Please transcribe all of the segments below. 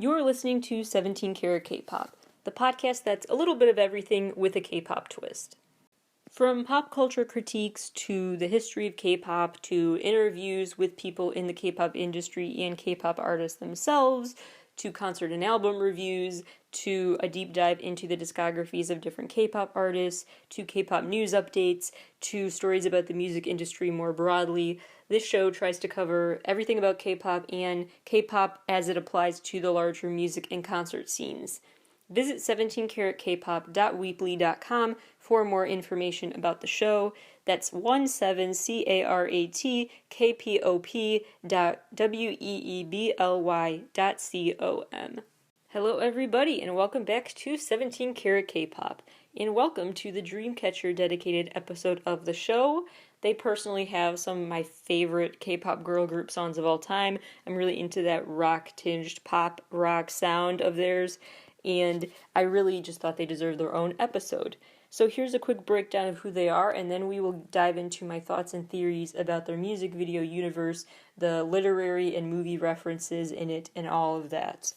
You're listening to 17 Carat K-Pop, the podcast that's a little bit of everything with a K-pop twist. From pop culture critiques to the history of K-pop to interviews with people in the K-pop industry and K-pop artists themselves, to concert and album reviews, to a deep dive into the discographies of different K-pop artists, to K-pop news updates, to stories about the music industry more broadly. This show tries to cover everything about K-pop and K-pop as it applies to the larger music and concert scenes. Visit 17caratkpop.weebly.com for more information about the show. That's 17caratkpop.weebly.com. Hello everybody and welcome back to 17 Carat K-Pop. And welcome to the Dreamcatcher dedicated episode of the show. They personally have some of my favorite K-pop girl group songs of all time. I'm really into that rock-tinged pop rock sound of theirs, and I really just thought they deserved their own episode. So here's a quick breakdown of who they are, and then we will dive into my thoughts and theories about their music video universe, the literary and movie references in it, and all of that.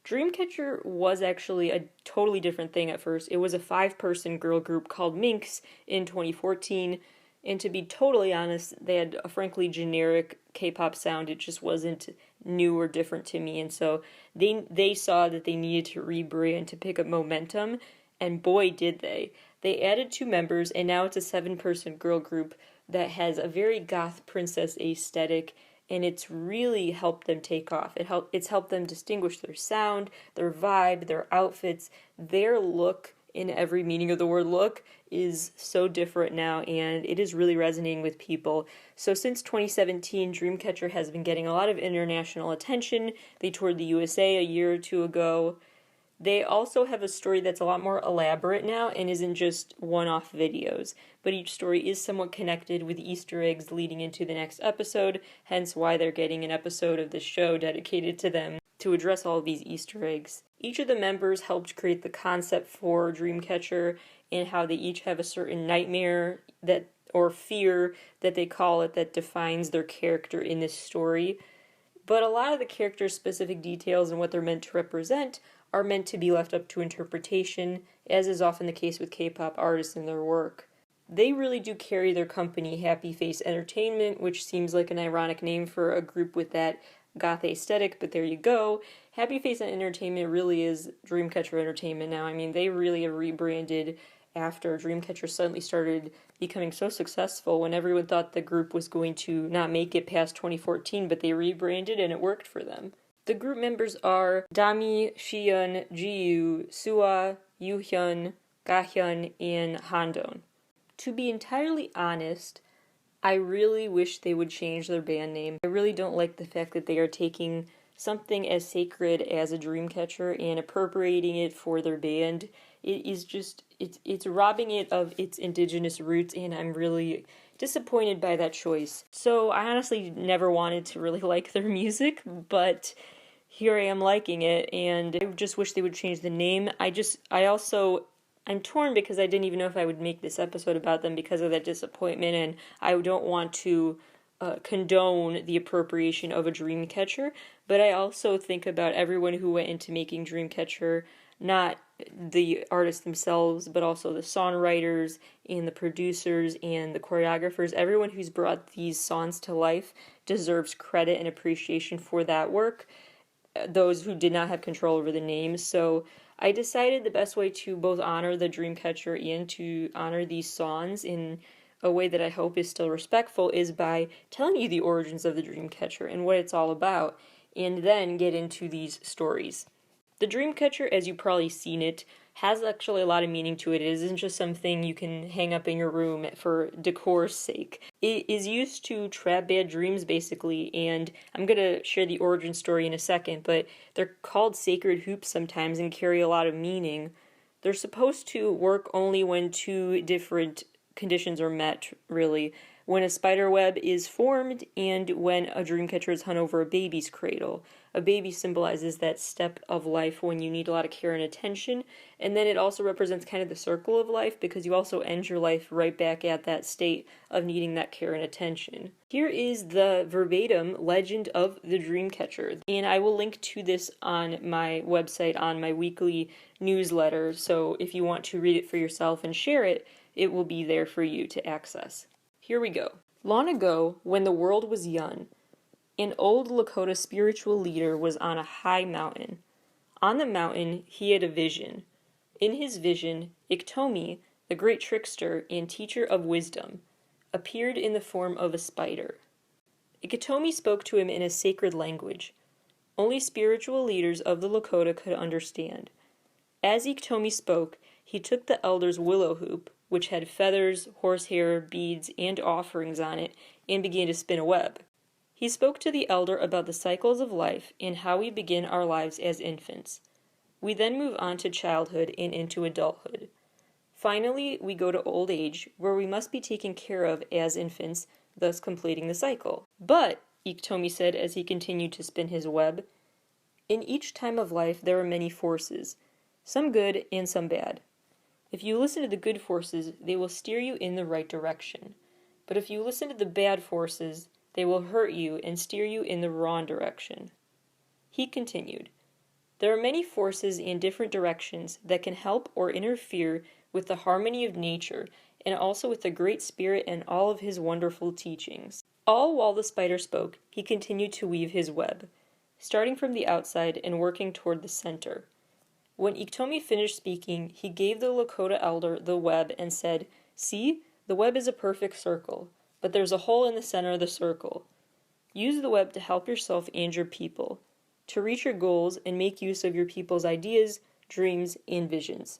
Dreamcatcher was actually a totally different thing at first. It was a 5-person girl group called Minx in 2014, and to be totally honest, they had a frankly generic K-pop sound. It just wasn't new or different to me, and so they saw that they needed to rebrand to pick up momentum, and boy did they. They added 2 members, and now it's a 7-person girl group that has a very goth princess aesthetic, and it's really helped them take off. It's helped them distinguish their sound, their vibe, their outfits, their look, in every meaning of the word look, is so different now, and it is really resonating with people. So since 2017, Dreamcatcher has been getting a lot of international attention. They toured the USA a year or 2 ago. They also have a story that's a lot more elaborate now and isn't just one-off videos, but each story is somewhat connected with Easter eggs leading into the next episode, hence why they're getting an episode of this show dedicated to them to address all of these Easter eggs. Each of the members helped create the concept for Dreamcatcher and how they each have a certain nightmare or fear that they call it that defines their character in this story. But a lot of the characters' specific details and what they're meant to represent are meant to be left up to interpretation, as is often the case with K-pop artists in their work. They really do carry their company, Happy Face Entertainment, which seems like an ironic name for a group with that goth aesthetic, but there you go. Happy Face Entertainment really is Dreamcatcher Entertainment now. I mean, they really have rebranded after Dreamcatcher suddenly started becoming so successful when everyone thought the group was going to not make it past 2014, but they rebranded and it worked for them. The group members are Dami, Shiyeon, Jiyu, Suha, Yuhyun, Gahyun, and Handong. To be entirely honest, I really wish they would change their band name. I really don't like the fact that they are taking something as sacred as a Dreamcatcher and appropriating it for their band. It is just, it's robbing it of its indigenous roots, and I'm really disappointed by that choice. So I honestly never wanted to really like their music, but here I am liking it, and I just wish they would change the name. I'm torn because I didn't even know if I would make this episode about them because of that disappointment, and I don't want to condone the appropriation of a Dreamcatcher, but I also think about everyone who went into making Dreamcatcher, not the artists themselves, but also the songwriters and the producers and the choreographers. Everyone who's brought these songs to life deserves credit and appreciation for that work, those who did not have control over the names. So I decided the best way to both honor the Dreamcatcher and to honor these songs in a way that I hope is still respectful is by telling you the origins of the Dreamcatcher and what it's all about, and then get into these stories. The Dreamcatcher, as you've probably seen it, has actually a lot of meaning to it. It isn't just something you can hang up in your room for decor's sake. It is used to trap bad dreams, basically, and I'm going to share the origin story in a second, but they're called sacred hoops sometimes and carry a lot of meaning. They're supposed to work only when 2 different conditions are met, really. when a spider web is formed, and when a dream catcher is hung over a baby's cradle. A baby symbolizes that step of life when you need a lot of care and attention, and then it also represents kind of the circle of life because you also end your life right back at that state of needing that care and attention. Here is the verbatim legend of the dream catcher, and I will link to this on my website on my weekly newsletter, so if you want to read it for yourself and share it, it will be there for you to access. Here we go. Long ago, when the world was young, an old Lakota spiritual leader was on a high mountain. On the mountain, he had a vision. In his vision, Iktomi, the great trickster and teacher of wisdom, appeared in the form of a spider. Iktomi spoke to him in a sacred language. Only spiritual leaders of the Lakota could understand. As Iktomi spoke, he took the elder's willow hoop, which had feathers, horsehair, beads, and offerings on it, and began to spin a web. He spoke to the elder about the cycles of life and how we begin our lives as infants. We then move on to childhood and into adulthood. Finally, we go to old age, where we must be taken care of as infants, thus completing the cycle. But, Iktomi said as he continued to spin his web, in each time of life there are many forces, some good and some bad. If you listen to the good forces, they will steer you in the right direction. But if you listen to the bad forces, they will hurt you and steer you in the wrong direction. He continued, there are many forces in different directions that can help or interfere with the harmony of nature and also with the Great Spirit and all of his wonderful teachings. All while the spider spoke, he continued to weave his web, starting from the outside and working toward the center. When Iktomi finished speaking, he gave the Lakota elder the web and said, see, the web is a perfect circle, but there's a hole in the center of the circle. Use the web to help yourself and your people, to reach your goals and make use of your people's ideas, dreams, and visions.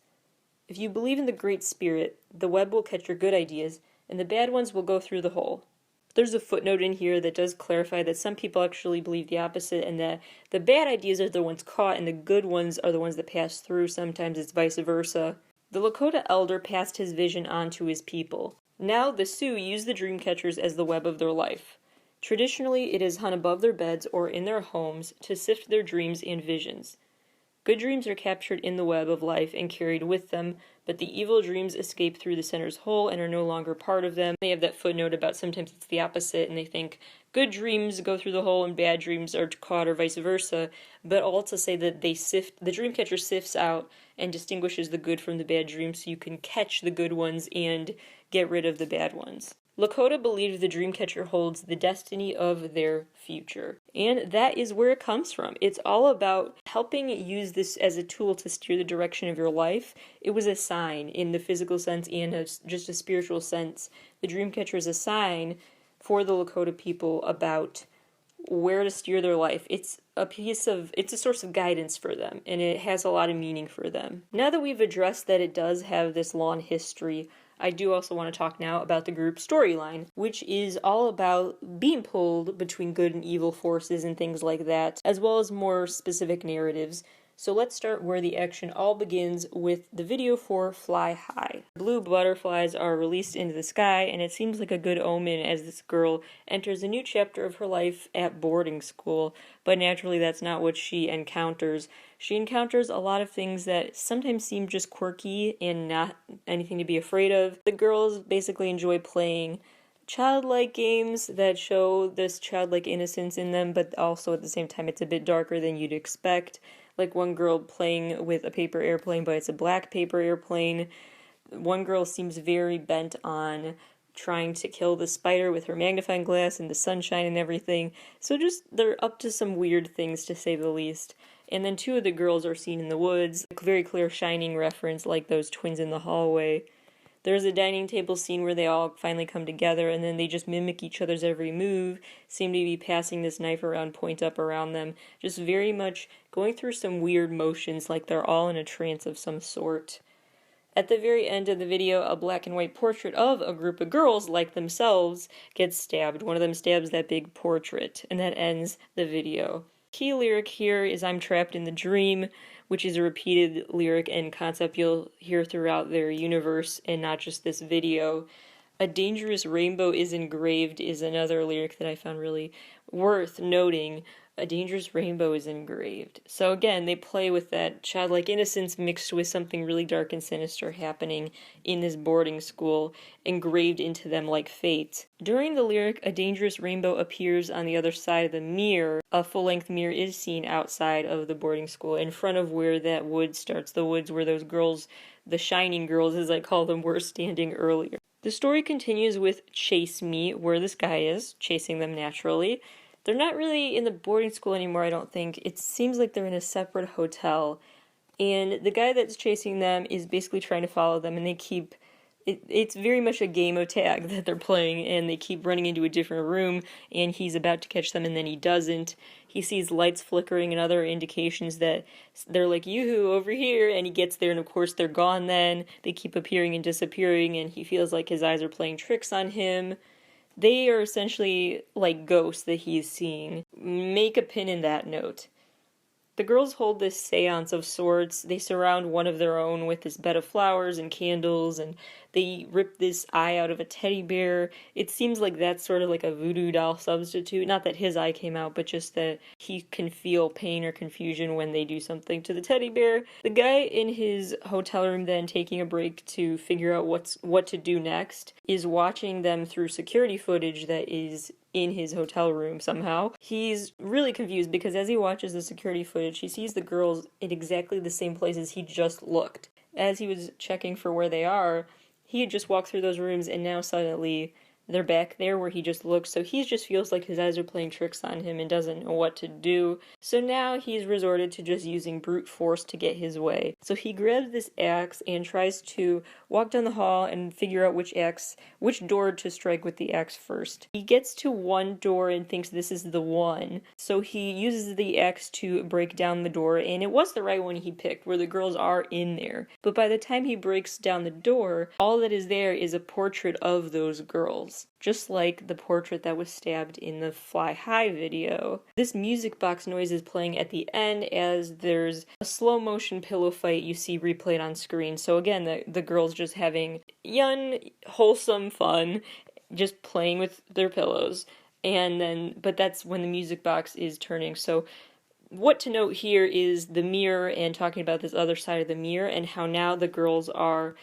If you believe in the Great Spirit, the web will catch your good ideas, and the bad ones will go through the hole. There's a footnote in here that does clarify that some people actually believe the opposite, and that the bad ideas are the ones caught, and the good ones are the ones that pass through. Sometimes it's vice versa. The Lakota elder passed his vision on to his people. Now the Sioux use the dream catchers as the web of their life. Traditionally, it is hung above their beds or in their homes to sift their dreams and visions. Good dreams are captured in the web of life and carried with them, but the evil dreams escape through the center's hole and are no longer part of them. They have that footnote about sometimes it's the opposite, and they think good dreams go through the hole and bad dreams are caught, or vice versa, but all to say that the dream catcher sifts out and distinguishes the good from the bad dreams so you can catch the good ones and get rid of the bad ones. Lakota believe the dreamcatcher holds the destiny of their future. And that is where it comes from. It's all about helping use this as a tool to steer the direction of your life. It was a sign in the physical sense and just a spiritual sense. The dreamcatcher is a sign for the Lakota people about where to steer their life. It's a source of guidance for them, and it has a lot of meaning for them. Now that we've addressed that it does have this long history, I do also want to talk now about the group storyline, which is all about being pulled between good and evil forces and things like that, as well as more specific narratives. So let's start where the action all begins with the video for Fly High. Blue butterflies are released into the sky, and it seems like a good omen as this girl enters a new chapter of her life at boarding school, but naturally that's not what she encounters. She encounters a lot of things that sometimes seem just quirky and not anything to be afraid of. The girls basically enjoy playing childlike games that show this childlike innocence in them, but also at the same time it's a bit darker than you'd expect. Like one girl playing with a paper airplane, but it's a black paper airplane. One girl seems very bent on trying to kill the spider with her magnifying glass and the sunshine and everything. So just, they're up to some weird things, to say the least. And then two of the girls are seen in the woods. A very clear Shining reference, like those twins in the hallway. There's a dining table scene where they all finally come together, and then they just mimic each other's every move, seem to be passing this knife around, point up around them, just very much going through some weird motions like they're all in a trance of some sort. At the very end of the video, a black and white portrait of a group of girls like themselves gets stabbed. One of them stabs that big portrait, and that ends the video. Key lyric here is "I'm trapped in the dream," which is a repeated lyric and concept you'll hear throughout their universe and not just this video. A dangerous rainbow is engraved is another lyric that I found really worth noting. A dangerous rainbow is engraved. So again, they play with that childlike innocence mixed with something really dark and sinister happening in this boarding school, engraved into them like fate. During the lyric, a dangerous rainbow appears on the other side of the mirror. A full-length mirror is seen outside of the boarding school, in front of where that wood starts, the woods where those girls, the shining girls as I call them, were standing earlier. The story continues with Chase Me, where this guy is, chasing them naturally. They're not really in the boarding school anymore, I don't think. It seems like they're in a separate hotel. And the guy that's chasing them is basically trying to follow them, and they keep... It's very much a game of tag that they're playing, and they keep running into a different room, and he's about to catch them, and then he doesn't. He sees lights flickering and other indications that they're like, yoo-hoo, over here, and he gets there, and of course they're gone then. They keep appearing and disappearing, and he feels like his eyes are playing tricks on him. They are essentially like ghosts that he's seeing. Make a pin in that note. The girls hold this seance of sorts. They surround one of their own with this bed of flowers and candles, and they rip this eye out of a teddy bear. It seems like that's sort of like a voodoo doll substitute. Not that his eye came out, but just that he can feel pain or confusion when they do something to the teddy bear. The guy in his hotel room then, taking a break to figure out what to do next, is watching them through security footage that is in his hotel room somehow. He's really confused because as he watches the security footage, he sees the girls in exactly the same places he just looked. As he was checking for where they are, he had just walked through those rooms, and now suddenly they're back there where he just looked, so he just feels like his eyes are playing tricks on him and doesn't know what to do. So now he's resorted to just using brute force to get his way. So he grabs this axe and tries to walk down the hall and figure out which door to strike with the axe first. He gets to one door and thinks this is the one, so he uses the axe to break down the door, and it was the right one he picked, where the girls are in there. But by the time he breaks down the door, all that is there is a portrait of those girls. Just like the portrait that was stabbed in the Fly High video. This music box noise is playing at the end as there's a slow motion pillow fight you see replayed on screen. So again, the girls just having young, wholesome fun, just playing with their pillows. But that's when the music box is turning. So what to note here is the mirror and talking about this other side of the mirror and how now the girls are...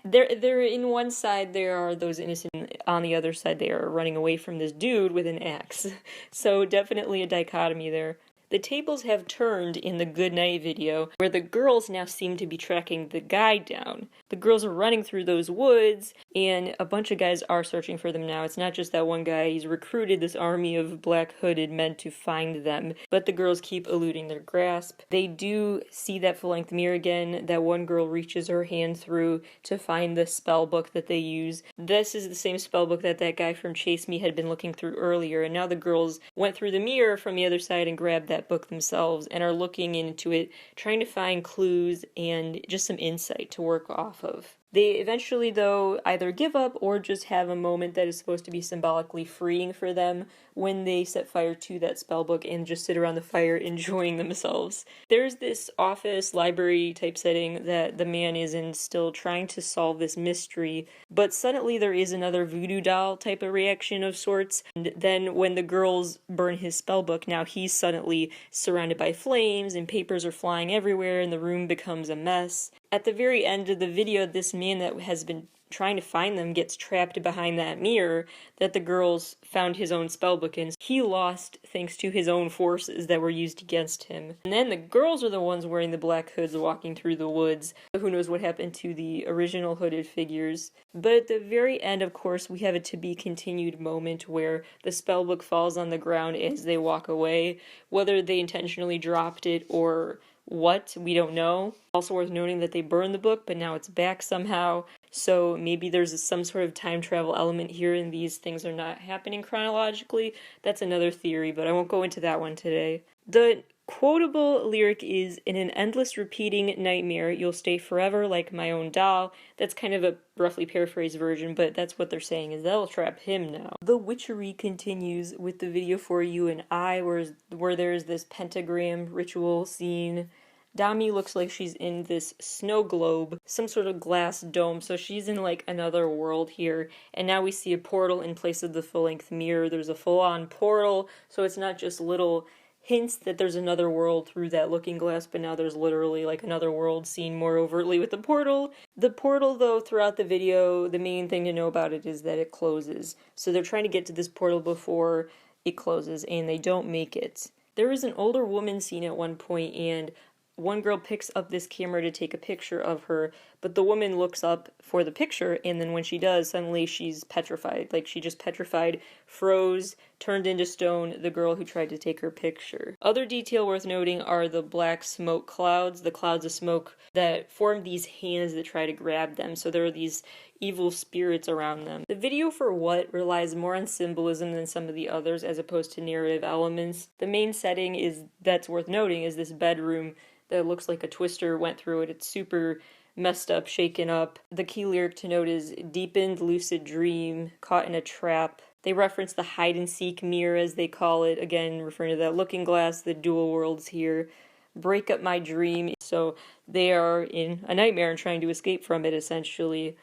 They're in one side there are those innocent, on the other side they are running away from this dude with an axe. So definitely a dichotomy there. The tables have turned in the Goodnight video, where the girls now seem to be tracking the guy down. The girls are running through those woods, and a bunch of guys are searching for them now. It's not just that one guy, he's recruited this army of black hooded men to find them, but the girls keep eluding their grasp. They do see that full-length mirror again. That one girl reaches her hand through to find the spell book that they use. This is the same spell book that guy from Chase Me had been looking through earlier, and now the girls went through the mirror from the other side and grabbed that book themselves and are looking into it, trying to find clues and just some insight to work off of. They eventually, though, either give up or just have a moment that is supposed to be symbolically freeing for them when they set fire to that spellbook and just sit around the fire enjoying themselves. There's this office, library type setting that the man is in, still trying to solve this mystery, but suddenly there is another voodoo doll type of reaction of sorts, and then when the girls burn his spellbook, now he's suddenly surrounded by flames and papers are flying everywhere and the room becomes a mess. At the very end of the video, this man that has been trying to find them gets trapped behind that mirror that the girls found his own spellbook in. He lost thanks to his own forces that were used against him. And then the girls are the ones wearing the black hoods walking through the woods. Who knows what happened to the original hooded figures. But at the very end, of course, we have a to-be-continued moment where the spellbook falls on the ground as they walk away. Whether they intentionally dropped it or what, we don't know. Also worth noting that they burned the book, but now it's back somehow. So maybe there's some sort of time travel element here and these things are not happening chronologically. That's another theory, but I won't go into that one today. The quotable lyric is, "In an endless repeating nightmare, you'll stay forever like my own doll." That's kind of a roughly paraphrased version, but that's what they're saying, is that'll trap him now. The witchery continues with the video for You and I, where there's this pentagram ritual scene. Dami looks like she's in this snow globe, some sort of glass dome, so she's in like another world here. And now we see a portal in place of the full-length mirror. There's a full-on portal, so it's not just little hints that there's another world through that looking glass, but now there's literally like another world seen more overtly with the portal. The portal, though, throughout the video, the main thing to know about it is that it closes. So they're trying to get to this portal before it closes, and they don't make it. There is an older woman seen at one point, and one girl picks up this camera to take a picture of her, but the woman looks up for the picture, and then when she does, suddenly she's petrified. Like, she just petrified, froze, turned into stone, the girl who tried to take her picture. Other detail worth noting are the black smoke clouds, the clouds of smoke that form these hands that try to grab them, so there are these evil spirits around them. The video for What relies more on symbolism than some of the others as opposed to narrative elements. The main setting that's worth noting is this bedroom that looks like a twister went through it. It's super messed up, shaken up. The key lyric to note is deepened lucid dream, caught in a trap. They reference the hide and seek mirror as they call it, again referring to that looking glass, the dual worlds here. Break up my dream. So they are in a nightmare and trying to escape from it essentially.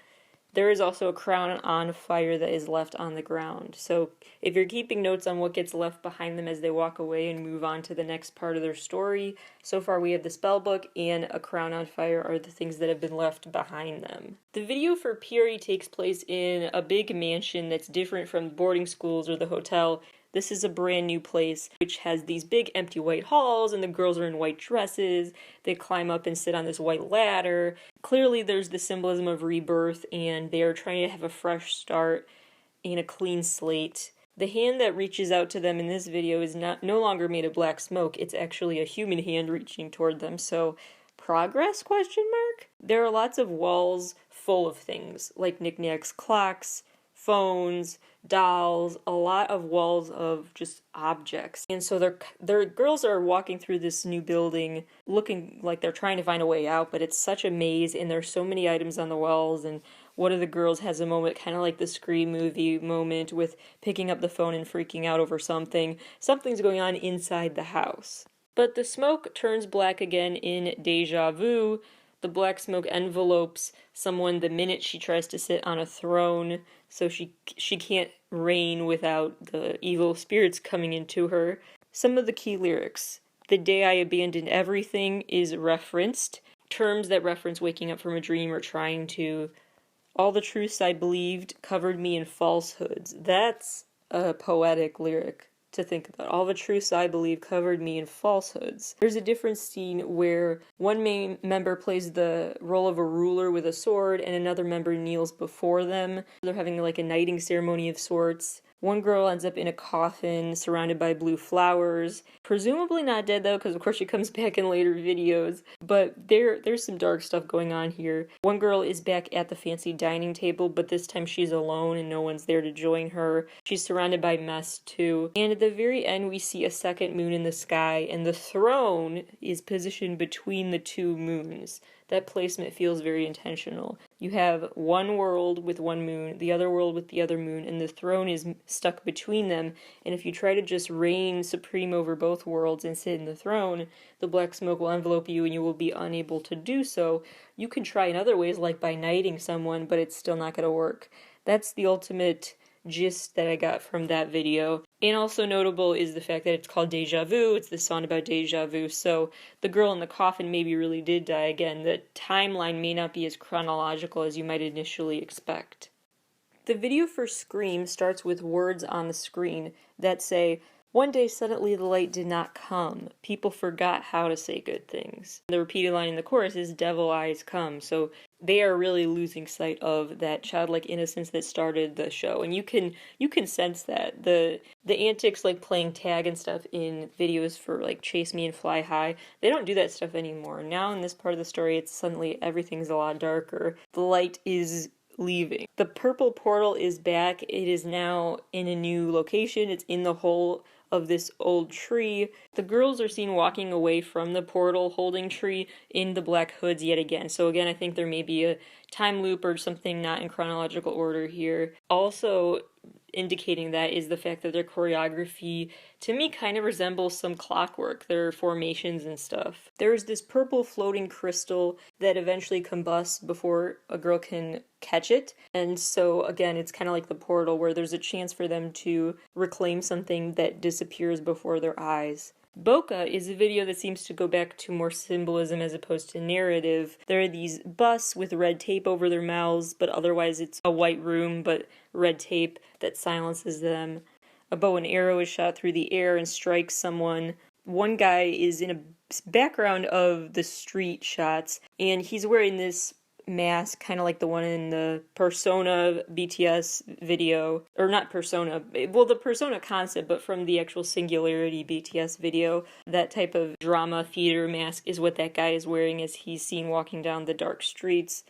There is also a crown on fire that is left on the ground. So if you're keeping notes on what gets left behind them as they walk away and move on to the next part of their story, so far we have the spell book and a crown on fire are the things that have been left behind them. The video for Puri takes place in a big mansion that's different from boarding schools or the hotel. This is a brand new place which has these big empty white halls and the girls are in white dresses. They climb up and sit on this white ladder. Clearly there's the symbolism of rebirth and they are trying to have a fresh start and a clean slate. The hand that reaches out to them in this video is no longer made of black smoke. It's actually a human hand reaching toward them. So progress, question mark? There are lots of walls full of things like knickknacks, clocks, phones, dolls, a lot of walls of just objects. And so their girls are walking through this new building looking like they're trying to find a way out, but it's such a maze and there's so many items on the walls, and one of the girls has a moment kind of like the Scream movie moment with picking up the phone and freaking out over something. Something's going on inside the house. But the smoke turns black again in Deja Vu. The black smoke envelopes someone the minute she tries to sit on a throne, so she can't reign without the evil spirits coming into her. Some of the key lyrics. The day I abandoned everything is referenced. Terms that reference waking up from a dream or trying to. All the truths I believed covered me in falsehoods. That's a poetic lyric to think about. All the truths I believe covered me in falsehoods. There's a different scene where one main member plays the role of a ruler with a sword and another member kneels before them. They're having like a knighting ceremony of sorts. One girl ends up in a coffin surrounded by blue flowers. Presumably not dead though, because of course she comes back in later videos. But there's some dark stuff going on here. One girl is back at the fancy dining table, but this time she's alone and no one's there to join her. She's surrounded by mess too. And at the very end we see a second moon in the sky, and the throne is positioned between the two moons. That placement feels very intentional. You have one world with one moon, the other world with the other moon, and the throne is stuck between them. And if you try to just reign supreme over both worlds and sit in the throne, the black smoke will envelope you and you will be unable to do so. You can try in other ways, like by knighting someone, but it's still not going to work. That's the ultimate gist that I got from that video. And also notable is the fact that it's called Deja Vu. It's the song about deja vu, so the girl in the coffin maybe really did die again. The timeline may not be as chronological as you might initially expect. The video for Scream starts with words on the screen that say, "One day suddenly the light did not come. People forgot how to say good things." The repeated line in the chorus is "Devil eyes come." So they are really losing sight of that childlike innocence that started the show, and you can sense that. The antics like playing tag and stuff in videos for like Chase Me and Fly High, they don't do that stuff anymore. Now in this part of the story, it's suddenly everything's a lot darker. The light is leaving. The purple portal is back. It is now in a new location. It's in the hole of this old tree. The girls are seen walking away from the portal holding tree in the black hoods yet again. So again, I think there may be a time loop or something not in chronological order here. Also, indicating that is the fact that their choreography, to me, kind of resembles some clockwork, their formations and stuff. There's this purple floating crystal that eventually combusts before a girl can catch it, and so again, it's kind of like the portal where there's a chance for them to reclaim something that disappears before their eyes. Bokeh is a video that seems to go back to more symbolism as opposed to narrative. There are these busts with red tape over their mouths, but otherwise it's a white room, but red tape that silences them. A bow and arrow is shot through the air and strikes someone. One guy is in a background of the street shots, and he's wearing this mask, kind of like the one in the Persona BTS video, or not Persona, well, the Persona concept, but from the actual Singularity BTS video. That type of drama theater mask is what that guy is wearing as he's seen walking down the dark streets.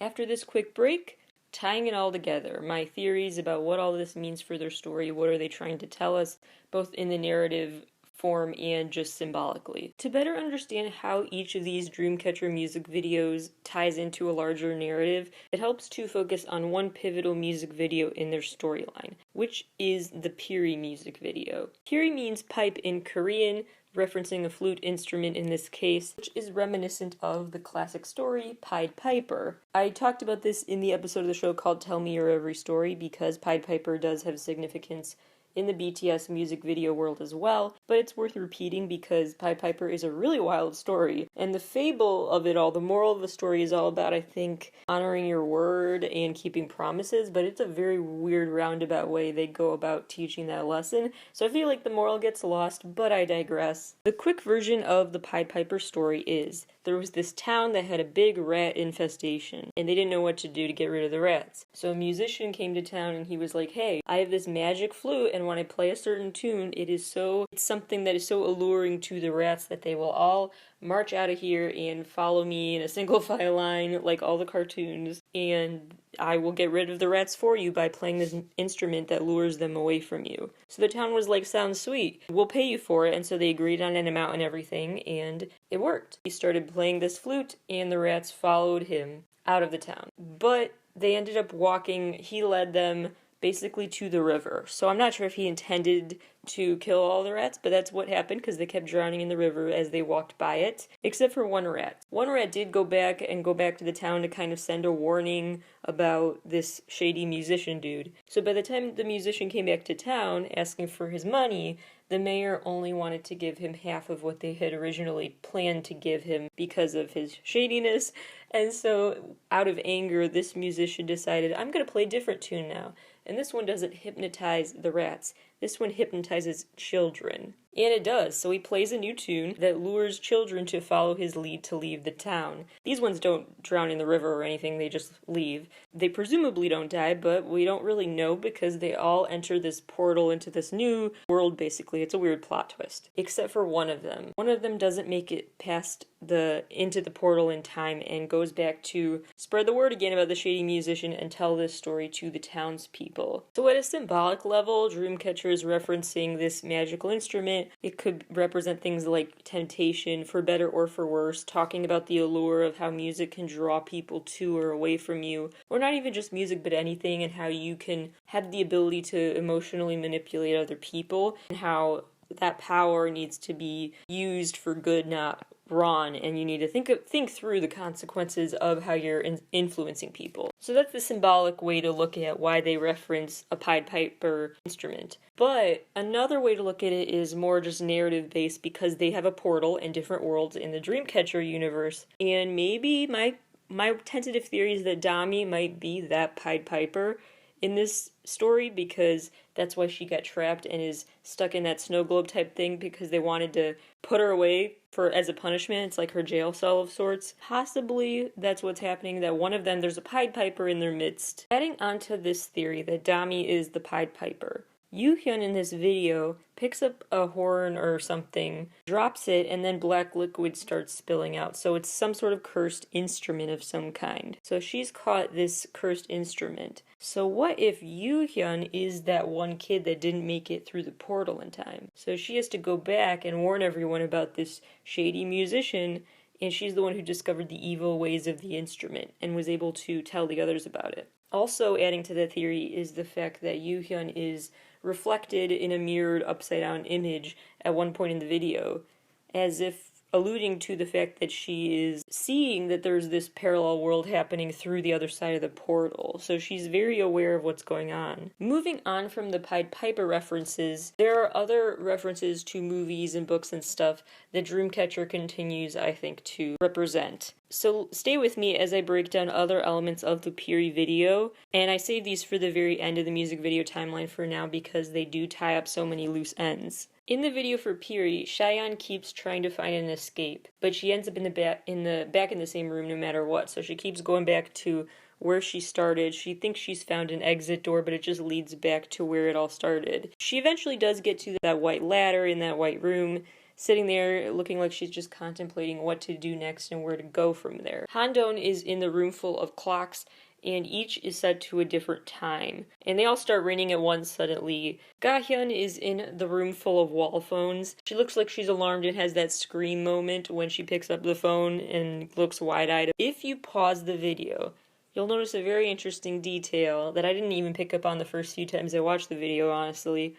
After this quick break, tying it all together, my theories about what all this means for their story, what are they trying to tell us, both in the narrative form and just symbolically. To better understand how each of these Dreamcatcher music videos ties into a larger narrative, it helps to focus on one pivotal music video in their storyline, which is the Piri music video. Piri means pipe in Korean, referencing a flute instrument in this case, which is reminiscent of the classic story Pied Piper. I talked about this in the episode of the show called Tell Me Your Every Story because Pied Piper does have significance in the BTS music video world as well, but it's worth repeating because Pied Piper is a really wild story. And the fable of it all, the moral of the story is all about, I think, honoring your word and keeping promises, but it's a very weird roundabout way they go about teaching that lesson. So I feel like the moral gets lost, but I digress. The quick version of the Pied Piper story is, there was this town that had a big rat infestation, and they didn't know what to do to get rid of the rats. So a musician came to town and he was like, hey, I have this magic flute, and when I play a certain tune, it's something that is so alluring to the rats that they will all march out of here and follow me in a single file line like all the cartoons, and I will get rid of the rats for you by playing this instrument that lures them away from you. So the town was like, sounds sweet, we'll pay you for it, and so they agreed on an amount and everything, and it worked. He started playing this flute, and the rats followed him out of the town. But they ended up walking, he led them basically to the river. So I'm not sure if he intended to kill all the rats, but that's what happened because they kept drowning in the river as they walked by it, except for one rat. One rat did go back to the town to kind of send a warning about this shady musician dude. So by the time the musician came back to town asking for his money, the mayor only wanted to give him half of what they had originally planned to give him because of his shadiness. And so out of anger, this musician decided, I'm going to play a different tune now. And this one doesn't hypnotize the rats. This one hypnotizes children. And it does, so he plays a new tune that lures children to follow his lead to leave the town. These ones don't drown in the river or anything, they just leave. They presumably don't die, but we don't really know because they all enter this portal into this new world, basically. It's a weird plot twist. Except for one of them. One of them doesn't make it past into the portal in time and goes back to spread the word again about the shady musician and tell this story to the townspeople. So at a symbolic level, Dreamcatcher is referencing this magical instrument. It could represent things like temptation, for better or for worse, talking about the allure of how music can draw people to or away from you, or not even just music but anything, and how you can have the ability to emotionally manipulate other people, and how that power needs to be used for good, not wrong, and you need to think through the consequences of how you're influencing people. So that's the symbolic way to look at why they reference a Pied Piper instrument. But another way to look at it is more just narrative-based because they have a portal and different worlds in the Dreamcatcher universe. And maybe my tentative theory is that Dami might be that Pied Piper in this story because that's why she got trapped and is stuck in that snow globe type thing because they wanted to put her away as a punishment. It's like her jail cell of sorts. Possibly that's what's happening, that one of them, there's a Pied Piper in their midst. Adding onto this theory that Dami is the Pied Piper, Yoo-hyun in this video picks up a horn or something, drops it, and then black liquid starts spilling out. So it's some sort of cursed instrument of some kind. So she's caught this cursed instrument. So what if Yoo-hyun is that one kid that didn't make it through the portal in time? So she has to go back and warn everyone about this shady musician, and she's the one who discovered the evil ways of the instrument and was able to tell the others about it. Also adding to that theory is the fact that Yoo-hyun is reflected in a mirrored upside-down image at one point in the video, as if alluding to the fact that she is seeing that there's this parallel world happening through the other side of the portal. So she's very aware of what's going on. Moving on from the Pied Piper references, there are other references to movies and books and stuff that Dreamcatcher continues, I think, to represent. So stay with me as I break down other elements of the Piri video, and I save these for the very end of the music video timeline for now because they do tie up so many loose ends. In the video for Piri, Cheyenne keeps trying to find an escape, but she ends up back in the same room no matter what. So she keeps going back to where she started. She thinks she's found an exit door, but it just leads back to where it all started. She eventually does get to that white ladder in that white room, sitting there looking like she's just contemplating what to do next and where to go from there. Handong is in the room full of clocks, and each is set to a different time. And they all start ringing at once suddenly. Ga-hyun is in the room full of wall phones. She looks like she's alarmed and has that scream moment when she picks up the phone and looks wide-eyed. If you pause the video, you'll notice a very interesting detail that I didn't even pick up on the first few times I watched the video, honestly.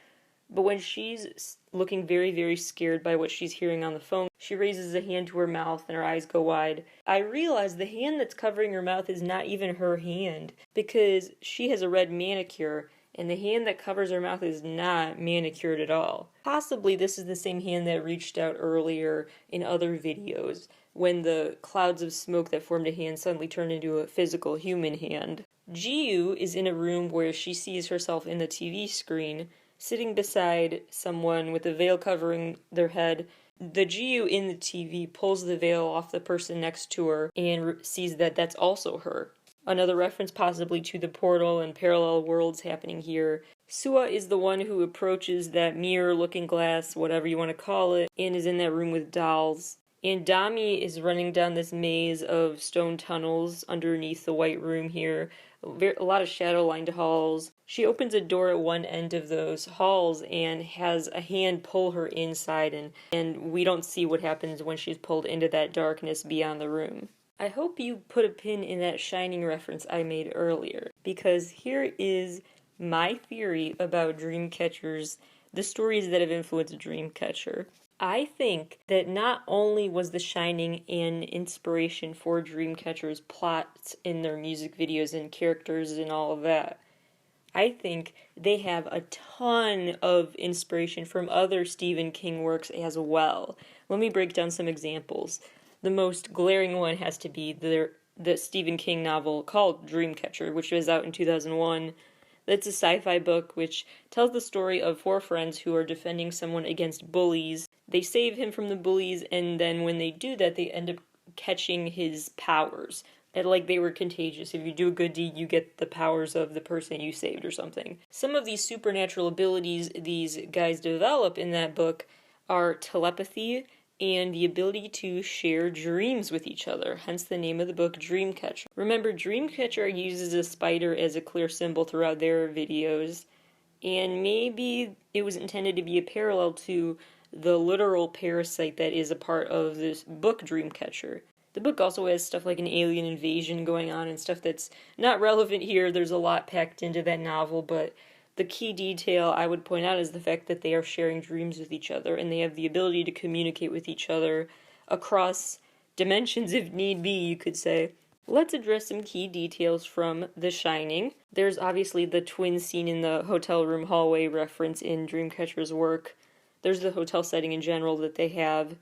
But when she's looking very, very scared by what she's hearing on the phone, she raises a hand to her mouth and her eyes go wide. I realize the hand that's covering her mouth is not even her hand because she has a red manicure and the hand that covers her mouth is not manicured at all. Possibly this is the same hand that reached out earlier in other videos when the clouds of smoke that formed a hand suddenly turned into a physical human hand. Ji-yu is in a room where she sees herself in the TV screen, sitting beside someone with a veil covering their head. The Ji-yu in the TV pulls the veil off the person next to her and sees that that's also her. Another reference possibly to the portal and parallel worlds happening here. Sua is the one who approaches that mirror-looking glass, whatever you want to call it, and is in that room with dolls. And Dami is running down this maze of stone tunnels underneath the white room here. A lot of shadow-lined halls. She opens a door at one end of those halls and has a hand pull her inside, and we don't see what happens when she's pulled into that darkness beyond the room. I hope you put a pin in that Shining reference I made earlier, because here is my theory about Dreamcatchers, the stories that have influenced Dreamcatcher. I think that not only was The Shining an inspiration for Dreamcatcher's plots in their music videos and characters and all of that, I think they have a ton of inspiration from other Stephen King works as well. Let me break down some examples. The most glaring one has to be the Stephen King novel called Dreamcatcher, which was out in 2001. It's a sci-fi book which tells the story of 4 friends who are defending someone against bullies. They save him from the bullies, and then when they do that, they end up catching his powers. And like they were contagious. If you do a good deed, you get the powers of the person you saved or something. Some of these supernatural abilities these guys develop in that book are telepathy and the ability to share dreams with each other, hence the name of the book, Dreamcatcher. Remember, Dreamcatcher uses a spider as a clear symbol throughout their videos, and maybe it was intended to be a parallel to the literal parasite that is a part of this book, Dreamcatcher. The book also has stuff like an alien invasion going on and stuff that's not relevant here. There's a lot packed into that novel, but the key detail I would point out is the fact that they are sharing dreams with each other, and they have the ability to communicate with each other across dimensions if need be, you could say. Let's address some key details from The Shining. There's obviously the twin scene in the hotel room hallway reference in Dreamcatcher's work. There's the hotel setting in general that they have,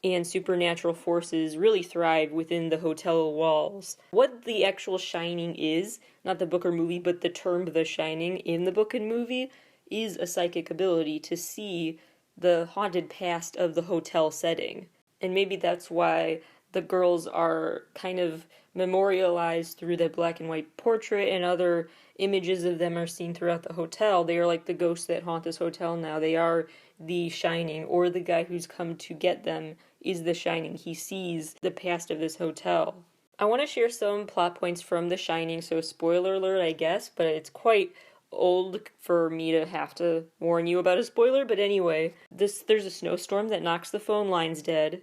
and supernatural forces really thrive within the hotel walls. What the actual Shining is, not the book or movie, but the term The Shining in the book and movie, is a psychic ability to see the haunted past of the hotel setting. And maybe that's why the girls are kind of memorialized through that black and white portrait, and other images of them are seen throughout the hotel. They are like the ghosts that haunt this hotel now. They are the Shining, or the guy who's come to get them is the Shining. He sees the past of this hotel. I want to share some plot points from The Shining, so spoiler alert, I guess, but it's quite old for me to have to warn you about a spoiler. But anyway, there's a snowstorm that knocks the phone lines dead.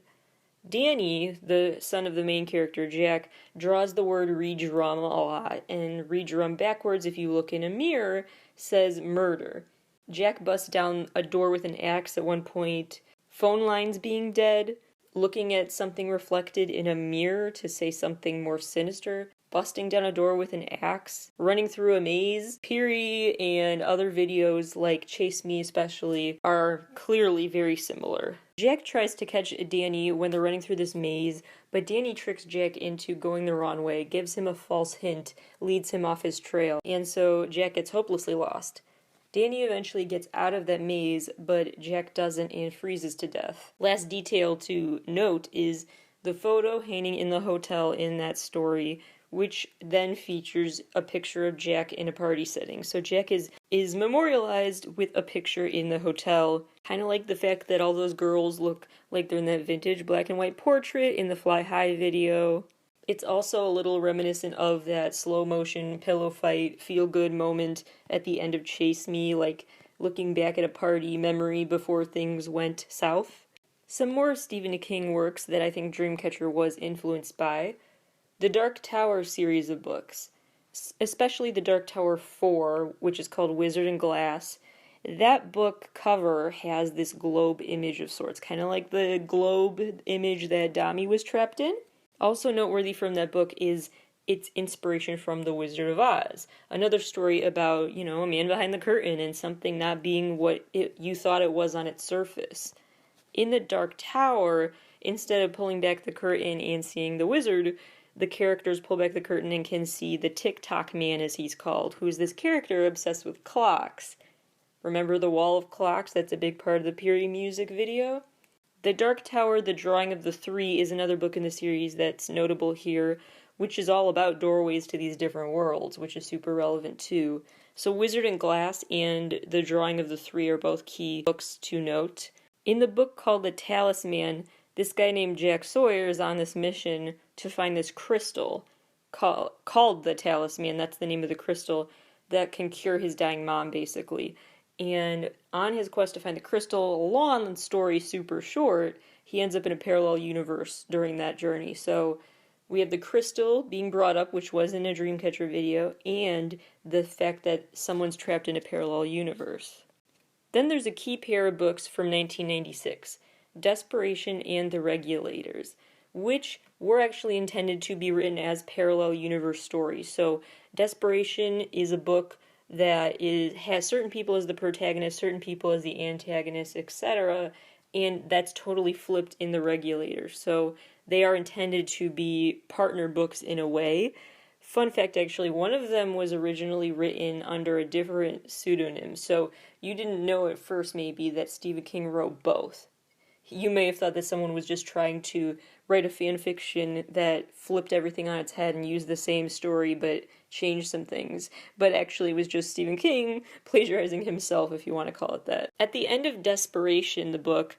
Danny, the son of the main character, Jack, draws the word redrum a lot, and redrum backwards, if you look in a mirror, says murder. Jack busts down a door with an axe at one point, phone lines being dead, looking at something reflected in a mirror to say something more sinister, busting down a door with an axe, running through a maze. Piri and other videos, like Chase Me especially, are clearly very similar. Jack tries to catch Danny when they're running through this maze, but Danny tricks Jack into going the wrong way, gives him a false hint, leads him off his trail, and so Jack gets hopelessly lost. Danny eventually gets out of that maze, but Jack doesn't and freezes to death. Last detail to note is the photo hanging in the hotel in that story, which then features a picture of Jack in a party setting. So Jack is memorialized with a picture in the hotel, kind of like the fact that all those girls look like they're in that vintage black and white portrait in the Fly High video. It's also a little reminiscent of that slow motion pillow fight feel good moment at the end of Chase Me, like looking back at a party memory before things went south. Some more Stephen King works that I think Dreamcatcher was influenced by. The Dark Tower series of books, especially the Dark Tower 4, which is called Wizard and Glass. That book cover has this globe image of sorts, kind of like the globe image that Dami was trapped in. Also noteworthy from that book is its inspiration from The Wizard of Oz, another story about, a man behind the curtain and something not being what you thought it was on its surface. In the Dark Tower, instead of pulling back the curtain and seeing the wizard, the characters pull back the curtain and can see the Tick-Tock Man, as he's called, who's this character obsessed with clocks. Remember the wall of clocks? That's a big part of the Piri music video. The Dark Tower, The Drawing of the Three, is another book in the series that's notable here, which is all about doorways to these different worlds, which is super relevant too. So Wizard and Glass and The Drawing of the Three are both key books to note. In the book called The Talisman, this guy named Jack Sawyer is on this mission to find this crystal called the Talisman. That's the name of the crystal that can cure his dying mom, basically. And on his quest to find the crystal, long story super short, he ends up in a parallel universe during that journey. So we have the crystal being brought up, which was in a Dreamcatcher video, and the fact that someone's trapped in a parallel universe. Then there's a key pair of books from 1996, Desperation and the Regulators, which were actually intended to be written as parallel universe stories. So Desperation is a book that has certain people as the protagonist, certain people as the antagonist, etc., and that's totally flipped in the Regulators. So they are intended to be partner books in a way. Fun fact, actually, one of them was originally written under a different pseudonym, so you didn't know at first, maybe, that Stephen King wrote both. You may have thought that someone was just trying to write a fan fiction that flipped everything on its head and used the same story but changed some things. But actually it was just Stephen King plagiarizing himself, if you want to call it that. At the end of Desperation, the book,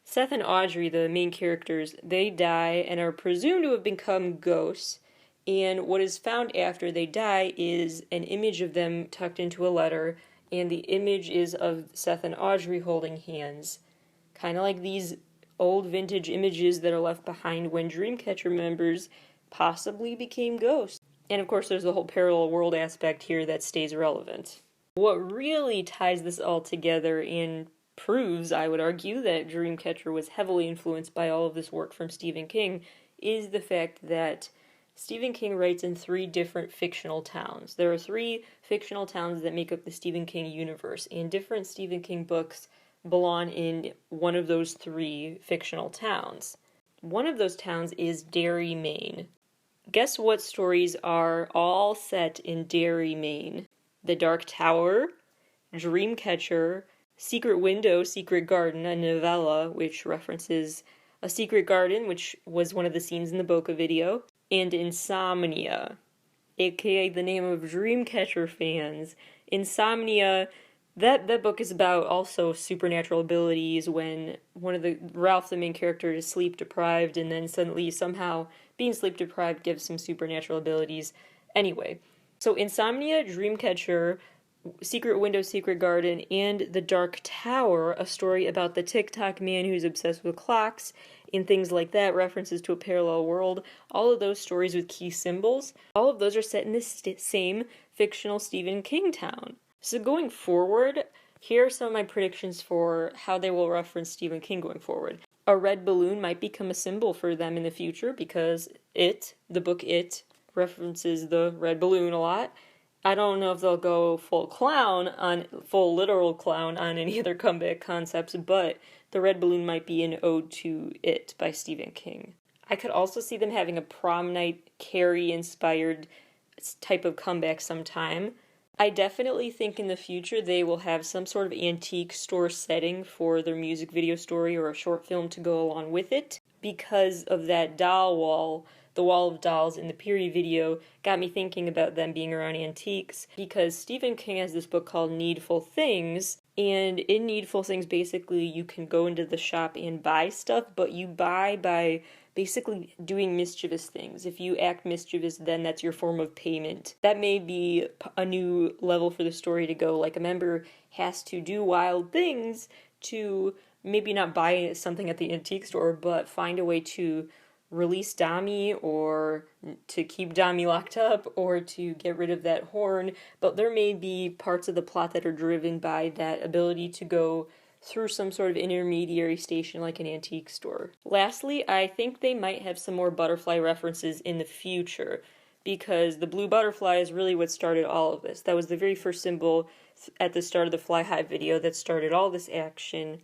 Seth and Audrey, the main characters, they die and are presumed to have become ghosts. And what is found after they die is an image of them tucked into a letter, and the image is of Seth and Audrey holding hands. Kind of like these old vintage images that are left behind when Dreamcatcher members possibly became ghosts. And of course there's the whole parallel world aspect here that stays relevant. What really ties this all together and proves, I would argue, that Dreamcatcher was heavily influenced by all of this work from Stephen King is the fact that Stephen King writes in 3 different fictional towns. There are 3 fictional towns that make up the Stephen King universe, and different Stephen King books belong in one of those 3 fictional towns. One of those towns is Derry, Maine. Guess what stories are all set in Derry, Maine? The Dark Tower, Dreamcatcher, Secret Window, Secret Garden, a novella which references a secret garden, which was one of the scenes in the Boca video, and Insomnia, aka the name of Dreamcatcher fans. Insomnia, that book is about also supernatural abilities when Ralph, the main character, is sleep deprived and then suddenly somehow being sleep deprived gives some supernatural abilities. Anyway, so Insomnia, Dreamcatcher, Secret Window, Secret Garden, and The Dark Tower, a story about the Tick-Tock Man who's obsessed with clocks, and things like that, references to a parallel world, all of those stories with key symbols, all of those are set in this same fictional Stephen King town. So going forward, here are some of my predictions for how they will reference Stephen King going forward. A red balloon might become a symbol for them in the future because the book It, references the red balloon a lot. I don't know if they'll go full literal clown on any other comeback concepts, but the red balloon might be an ode to It by Stephen King. I could also see them having a prom night Carrie-inspired type of comeback sometime. I definitely think in the future they will have some sort of antique store setting for their music video story or a short film to go along with it. Because of that doll wall, the wall of dolls in the period video got me thinking about them being around antiques, because Stephen King has this book called Needful Things, and in Needful Things basically you can go into the shop and buy stuff, but you buy by basically doing mischievous things. If you act mischievous, then that's your form of payment. That may be a new level for the story to go, like a member has to do wild things to maybe not buy something at the antique store, but find a way to release Dami, or to keep Dami locked up, or to get rid of that horn. But there may be parts of the plot that are driven by that ability to go through some sort of intermediary station like an antique store. Lastly, I think they might have some more butterfly references in the future, because the blue butterfly is really what started all of this. That was the very first symbol at the start of the Fly High video that started all this action.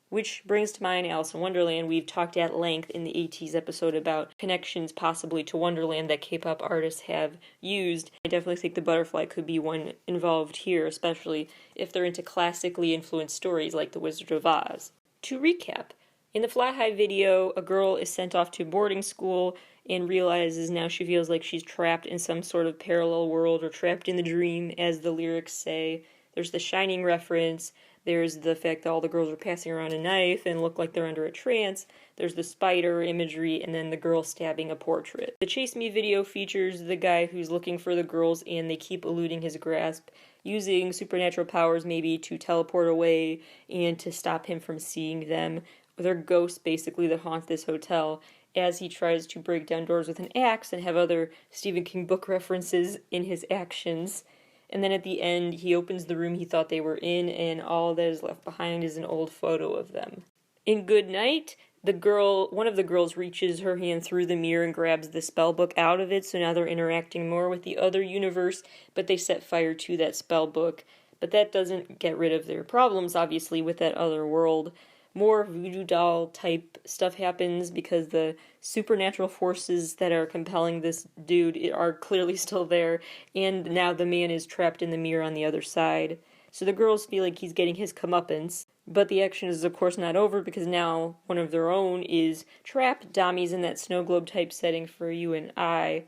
Which brings to mind Alice in Wonderland. We've talked at length in the 80s episode about connections possibly to Wonderland that K-pop artists have used. I definitely think the butterfly could be one involved here, especially if they're into classically influenced stories like The Wizard of Oz. To recap, in the Fly High video, a girl is sent off to boarding school and realizes now she feels like she's trapped in some sort of parallel world, or trapped in the dream, as the lyrics say. There's the Shining reference. There's the fact that all the girls are passing around a knife and look like they're under a trance. There's the spider imagery, and then the girl stabbing a portrait. The Chase Me video features the guy who's looking for the girls and they keep eluding his grasp, using supernatural powers maybe to teleport away and to stop him from seeing them. They're ghosts basically that haunt this hotel as he tries to break down doors with an axe and have other Stephen King book references in his actions. And then at the end, he opens the room he thought they were in, and all that is left behind is an old photo of them. In Good Night, one of the girls reaches her hand through the mirror and grabs the spell book out of it, so now they're interacting more with the other universe, but they set fire to that spell book. But that doesn't get rid of their problems, obviously, with that other world. More voodoo doll type stuff happens because the supernatural forces that are compelling this dude are clearly still there, and now the man is trapped in the mirror on the other side. So the girls feel like he's getting his comeuppance, but the action is of course not over, because now one of their own is trapped. Dami's in that snow globe type setting for you and I.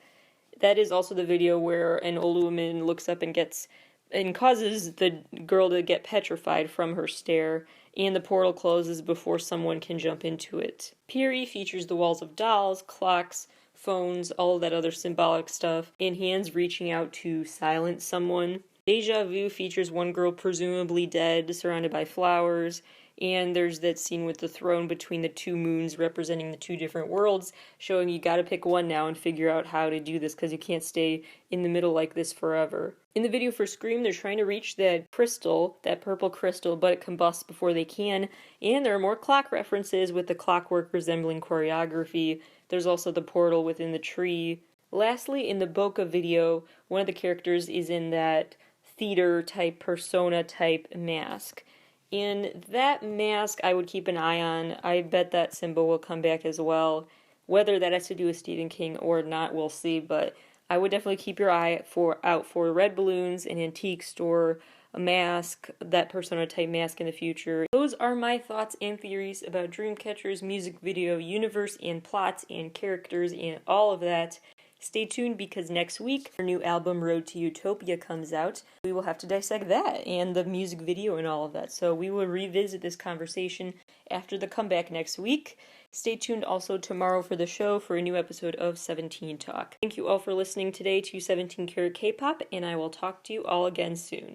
That is also the video where an old woman looks up and causes the girl to get petrified from her stare, and the portal closes before someone can jump into it. Piri features the walls of dolls, clocks, phones, all of that other symbolic stuff, and hands reaching out to silence someone. Deja Vu features one girl presumably dead, surrounded by flowers, and there's that scene with the throne between the two moons representing the two different worlds, showing you gotta pick one now and figure out how to do this, because you can't stay in the middle like this forever. In the video for Scream, they're trying to reach that crystal, that purple crystal, but it combusts before they can, and there are more clock references with the clockwork resembling choreography. There's also the portal within the tree. Lastly, in the Boca video, one of the characters is in that theater-type, persona-type mask. And that mask I would keep an eye on. I bet that symbol will come back as well. Whether that has to do with Stephen King or not, we'll see, but I would definitely keep your eye out for red balloons, an antique store, a mask, that persona-type mask in the future. Those are my thoughts and theories about Dreamcatcher's music video universe and plots and characters and all of that. Stay tuned, because next week our new album Road to Utopia comes out. We will have to dissect that and the music video and all of that. So we will revisit this conversation after the comeback next week. Stay tuned also tomorrow for the show for a new episode of 17 Talk. Thank you all for listening today to 17 Carat K-Pop, and I will talk to you all again soon.